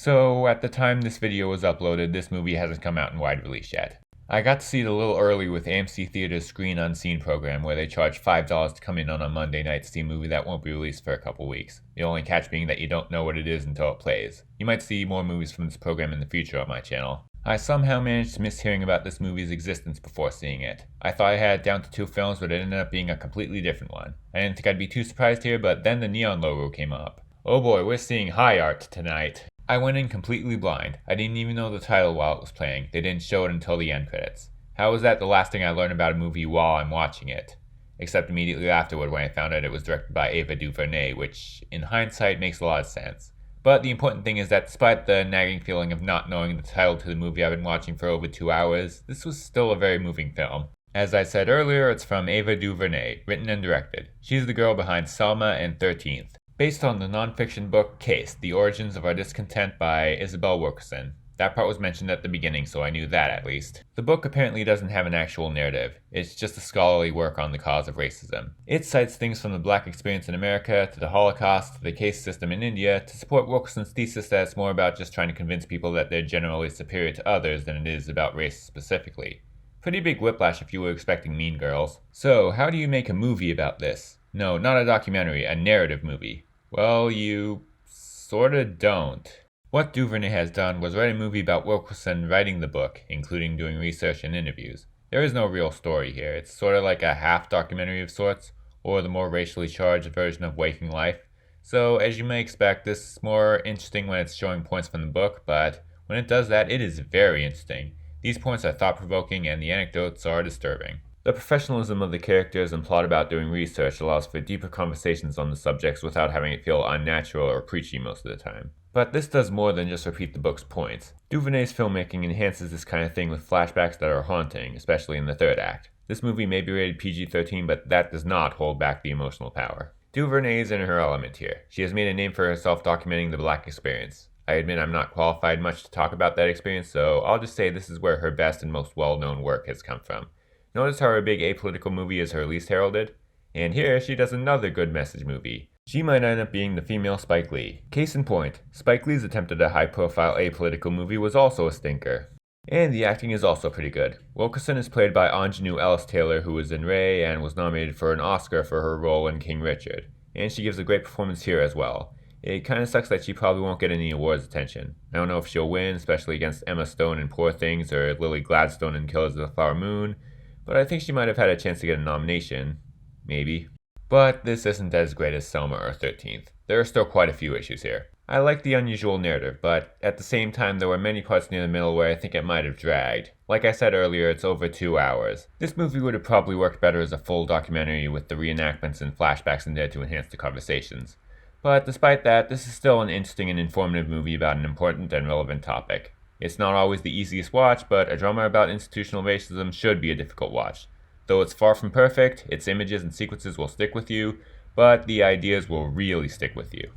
So, at the time this video was uploaded, this movie hasn't come out in wide release yet. I got to see it a little early with AMC Theater's Screen Unseen program, where they charge $5 to come in on a Monday night to see a movie that won't be released for a couple weeks. The only catch being that you don't know what it is until it plays. You might see more movies from this program in the future on my channel. I somehow managed to miss hearing about this movie's existence before seeing it. I thought I had it down to 2 films, but it ended up being a completely different one. I didn't think I'd be too surprised here, but then the neon logo came up. Oh boy, we're seeing high art tonight. I went in completely blind. I didn't even know the title while it was playing. They didn't show it until the end credits. How is that the last thing I learned about a movie while I'm watching it? Except immediately afterward when I found out it was directed by Ava DuVernay, which in hindsight makes a lot of sense. But the important thing is that despite the nagging feeling of not knowing the title to the movie I've been watching for over 2 hours, this was still a very moving film. As I said earlier, it's from Ava DuVernay, written and directed. She's the girl behind Selma and 13th. Based on the nonfiction book Case, The Origins of Our Discontent by Isabel Wilkerson. That part was mentioned at the beginning, so I knew that at least. The book apparently doesn't have an actual narrative. It's just a scholarly work on the cause of racism. It cites things from the black experience in America, to the Holocaust, to the caste system in India, to support Wilkerson's thesis that it's more about just trying to convince people that they're generally superior to others than it is about race specifically. Pretty big whiplash if you were expecting Mean Girls. So, how do you make a movie about this? No, not a documentary, a narrative movie. Well, you sorta don't. What DuVernay has done was write a movie about Wilkerson writing the book, including doing research and interviews. There is no real story here. It's sorta like a half documentary of sorts, or the more racially charged version of Waking Life. So, as you may expect, this is more interesting when it's showing points from the book, but when it does that, it is very interesting. These points are thought-provoking and the anecdotes are disturbing. The professionalism of the characters and plot about doing research allows for deeper conversations on the subjects without having it feel unnatural or preachy most of the time. But this does more than just repeat the book's points. DuVernay's filmmaking enhances this kind of thing with flashbacks that are haunting, especially in the third act. This movie may be rated PG-13, but that does not hold back the emotional power. DuVernay is in her element here. She has made a name for herself documenting the black experience. I admit I'm not qualified much to talk about that experience, so I'll just say this is where her best and most well-known work has come from. Notice how her big apolitical movie is her least heralded? And here she does another good message movie. She might end up being the female Spike Lee. Case in point, Spike Lee's attempt at a high-profile apolitical movie was also a stinker. And the acting is also pretty good. Wilkerson is played by Ingenue Ellis Taylor, who was in Ray and was nominated for an Oscar for her role in King Richard. And she gives a great performance here as well. It kinda sucks that she probably won't get any awards attention. I don't know if she'll win, especially against Emma Stone in Poor Things or Lily Gladstone in Killers of the Flower Moon, but I think she might have had a chance to get a nomination. Maybe. But this isn't as great as Selma or 13th. There are still quite a few issues here. I like the unusual narrative, but at the same time there were many parts near the middle where I think it might have dragged. Like I said earlier, it's over 2 hours. This movie would have probably worked better as a full documentary with the reenactments and flashbacks in there to enhance the conversations. But despite that, this is still an interesting and informative movie about an important and relevant topic. It's not always the easiest watch, but a drama about institutional racism should be a difficult watch. Though it's far from perfect, its images and sequences will stick with you, but the ideas will really stick with you.